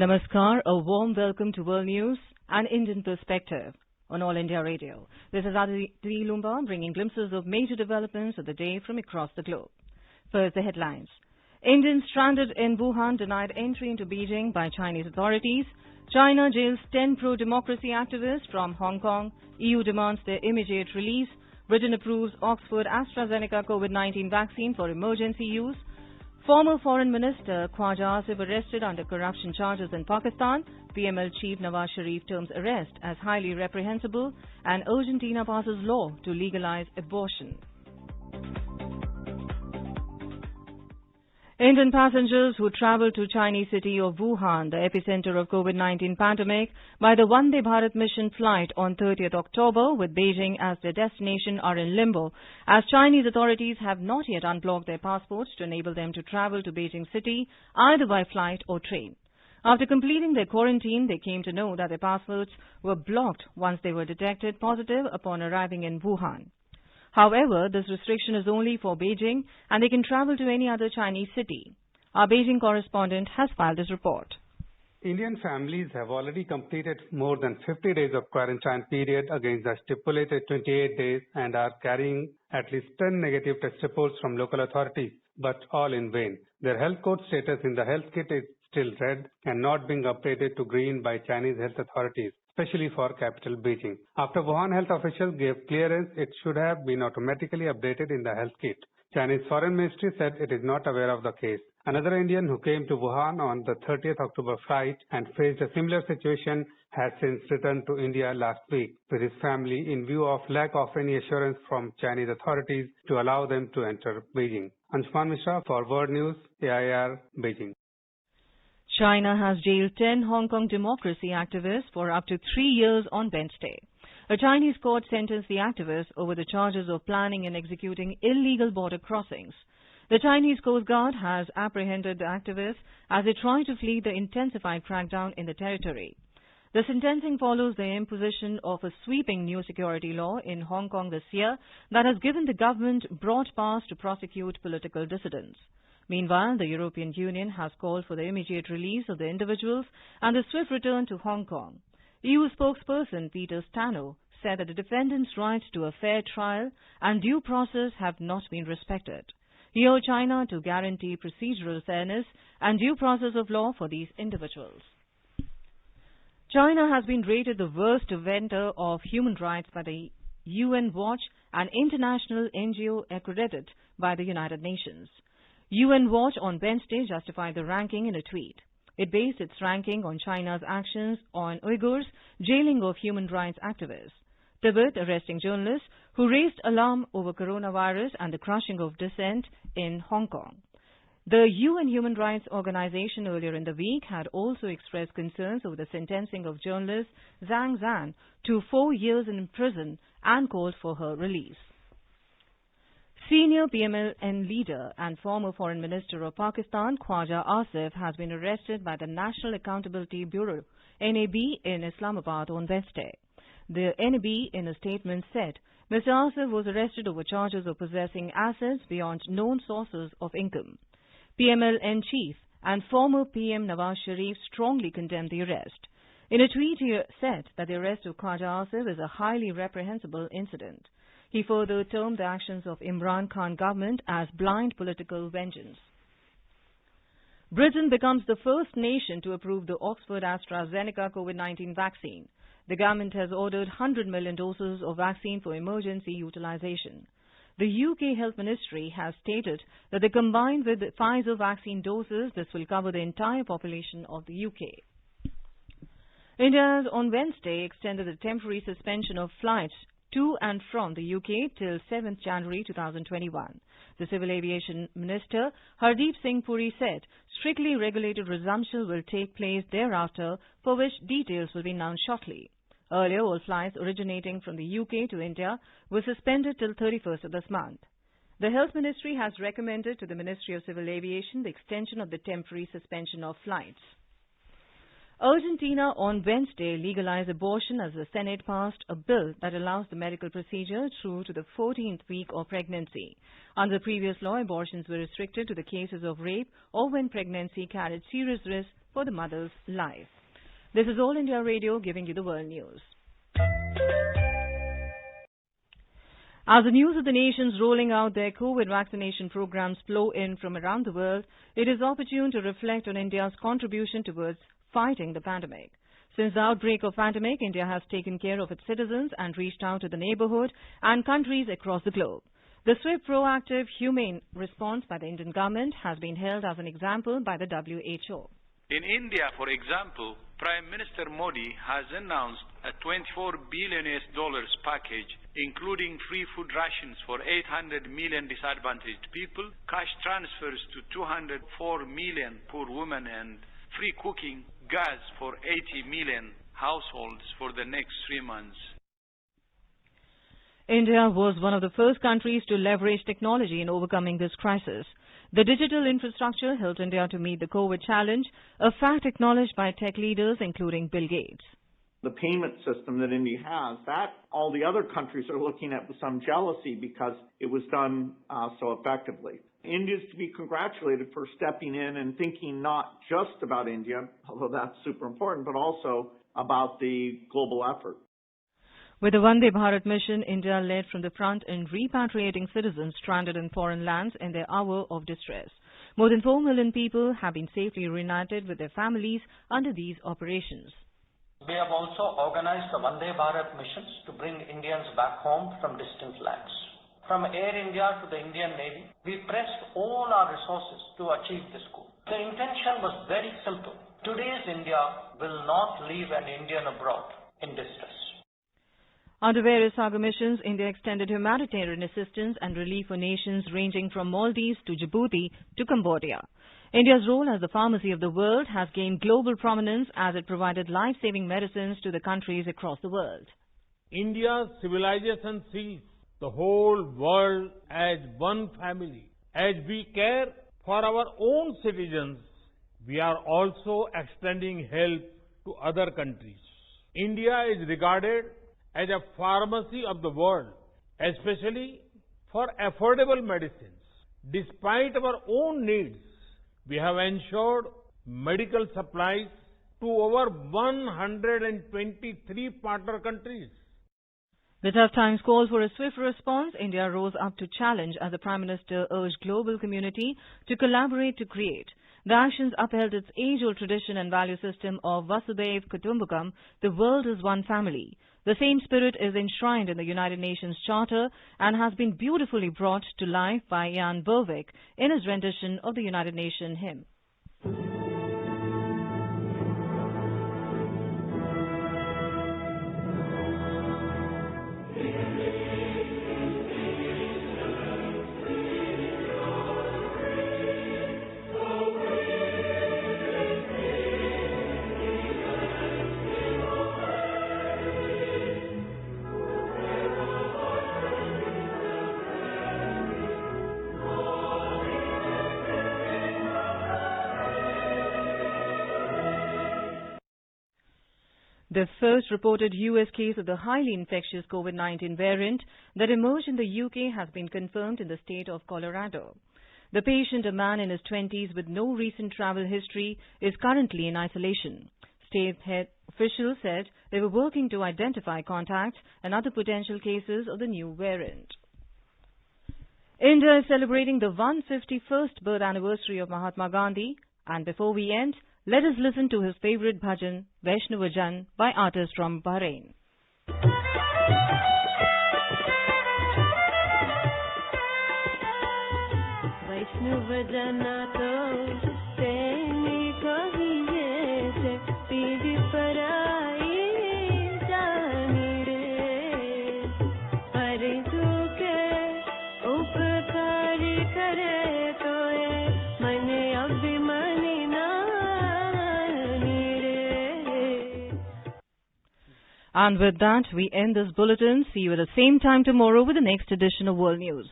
Namaskar, a warm welcome to World News and Indian Perspective on All India Radio. This is Aditi Lumba bringing glimpses of major developments of the day from across the globe. First, the headlines. Indians stranded in Wuhan denied entry into Beijing by Chinese authorities. China jails 10 pro-democracy activists from Hong Kong. EU demands their immediate release. Britain approves Oxford AstraZeneca COVID-19 vaccine for emergency use. Former Foreign Minister Khwaja Asif arrested under corruption charges in Pakistan. PML Chief Nawaz Sharif terms arrest as highly reprehensible, and Argentina passes law to legalize abortion. Indian passengers who travelled to Chinese city of Wuhan, the epicenter of COVID-19 pandemic, by the Vande Bharat mission flight on 30th October with Beijing as their destination are in limbo, as Chinese authorities have not yet unblocked their passports to enable them to travel to Beijing city either by flight or train. After completing their quarantine, they came to know that their passports were blocked once they were detected positive upon arriving in Wuhan. However, this restriction is only for Beijing and they can travel to any other Chinese city. Our Beijing correspondent has filed this report. Indian families have already completed more than 50 days of quarantine period against the stipulated 28 days and are carrying at least 10 negative test reports from local authorities, but all in vain. Their health code status in the health kit is still red and not being updated to green by Chinese health authorities, especially for capital Beijing. After Wuhan health officials gave clearance, it should have been automatically updated in the health kit. Chinese Foreign Ministry said it is not aware of the case. Another Indian who came to Wuhan on the 30th October flight and faced a similar situation has since returned to India last week with his family in view of lack of any assurance from Chinese authorities to allow them to enter Beijing. Anshuman Mishra for World News, AIR, Beijing. China has jailed 10 Hong Kong democracy activists for up to 3 years on Wednesday. A Chinese court sentenced the activists over the charges of planning and executing illegal border crossings. The Chinese Coast Guard has apprehended the activists as they try to flee the intensified crackdown in the territory. The sentencing follows the imposition of a sweeping new security law in Hong Kong this year that has given the government broad powers to prosecute political dissidents. Meanwhile, the European Union has called for the immediate release of the individuals and the swift return to Hong Kong. EU spokesperson Peter Stano said that the defendants' rights to a fair trial and due process have not been respected. He urged China to guarantee procedural fairness and due process of law for these individuals. China has been rated the worst offender of human rights by the UN Watch, an international NGO accredited by the United Nations. UN Watch on Wednesday justified the ranking in a tweet. It based its ranking on China's actions on Uyghurs, jailing of human rights activists, Tibet arresting journalists who raised alarm over coronavirus and the crushing of dissent in Hong Kong. The UN Human Rights Organization earlier in the week had also expressed concerns over the sentencing of journalist Zhang Zhan to 4 years in prison and called for her release. Senior PMLN leader and former Foreign Minister of Pakistan, Khwaja Asif, has been arrested by the National Accountability Bureau, NAB, in Islamabad on Wednesday. The NAB, in a statement, said Mr. Asif was arrested over charges of possessing assets beyond known sources of income. PMLN chief and former PM Nawaz Sharif strongly condemned the arrest. In a tweet, he said that the arrest of Khwaja Asif is a highly reprehensible incident. He further termed the actions of Imran Khan government as blind political vengeance. Britain becomes the first nation to approve the Oxford AstraZeneca COVID-19 vaccine. The government has ordered 100 million doses of vaccine for emergency utilization. The UK Health Ministry has stated that combined with the Pfizer vaccine doses, this will cover the entire population of the UK. India has on Wednesday extended the temporary suspension of flights to and from the UK till 7th January 2021. The Civil Aviation Minister, Hardeep Singh Puri, said strictly regulated resumption will take place thereafter, for which details will be announced shortly. Earlier, all flights originating from the UK to India were suspended till 31st of this month. The Health Ministry has recommended to the Ministry of Civil Aviation the extension of the temporary suspension of flights. Argentina on Wednesday legalized abortion as the Senate passed a bill that allows the medical procedure through to the 14th week of pregnancy. Under the previous law, abortions were restricted to the cases of rape or when pregnancy carried serious risk for the mother's life. This is All India Radio giving you the world news. As the news of the nations rolling out their COVID vaccination programs flow in from around the world, it is opportune to reflect on India's contribution towards fighting the pandemic. Since the outbreak of pandemic, India has taken care of its citizens and reached out to the neighborhood and countries across the globe. The swift, proactive, humane response by the Indian government has been held as an example by the WHO. In India, for example, Prime Minister Modi has announced a $24 billion package, including free food rations for 800 million disadvantaged people, cash transfers to 204 million poor women, and free cooking gas for 80 million households for the next 3 months. India was one of the first countries to leverage technology in overcoming this crisis. The digital infrastructure helped India to meet the COVID challenge, a fact acknowledged by tech leaders including Bill Gates. The payment system that India has, that all the other countries are looking at with some jealousy because it was done so effectively. India is to be congratulated for stepping in and thinking not just about India, although that's super important, but also about the global effort. With the Vande Bharat mission, India led from the front in repatriating citizens stranded in foreign lands in their hour of distress. More than 4 million people have been safely reunited with their families under these operations. We have also organized the Vande Bharat missions to bring Indians back home from distant lands. From Air India to the Indian Navy, we pressed all our resources to achieve this goal. The intention was very simple. Today's India will not leave an Indian abroad in distress. Under various saga missions, India extended humanitarian assistance and relief for nations ranging from Maldives to Djibouti to Cambodia. India's role as the pharmacy of the world has gained global prominence as it provided life-saving medicines to the countries across the world. India's civilization sees the whole world as one family. As we care for our own citizens, we are also extending help to other countries. India is regarded as a pharmacy of the world, especially for affordable medicines. Despite our own needs, we have ensured medical supplies to over 123 partner countries. The tough times called for a swift response. India rose up to challenge as the Prime Minister urged global community to collaborate to create. The actions upheld its age-old tradition and value system of Vasudhaiva Kutumbakam, the world is one family. The same spirit is enshrined in the United Nations Charter and has been beautifully brought to life by Jan Berwick in his rendition of the United Nations hymn. The first reported US case of the highly infectious COVID-19 variant that emerged in the UK has been confirmed in the state of Colorado. The patient, a man in his 20s with no recent travel history, is currently in isolation. State head officials said they were working to identify contacts and other potential cases of the new variant. India is celebrating the 151st birth anniversary of Mahatma Gandhi, and before we end, let us listen to his favorite bhajan, Vaishnava Jan, by artists from Bahrain. Vaishnava Jana to teni kahiye se pidi parai jani re hare duke upkar kare to mane abhimani And with that, we end this bulletin. See you at the same time tomorrow with the next edition of World News.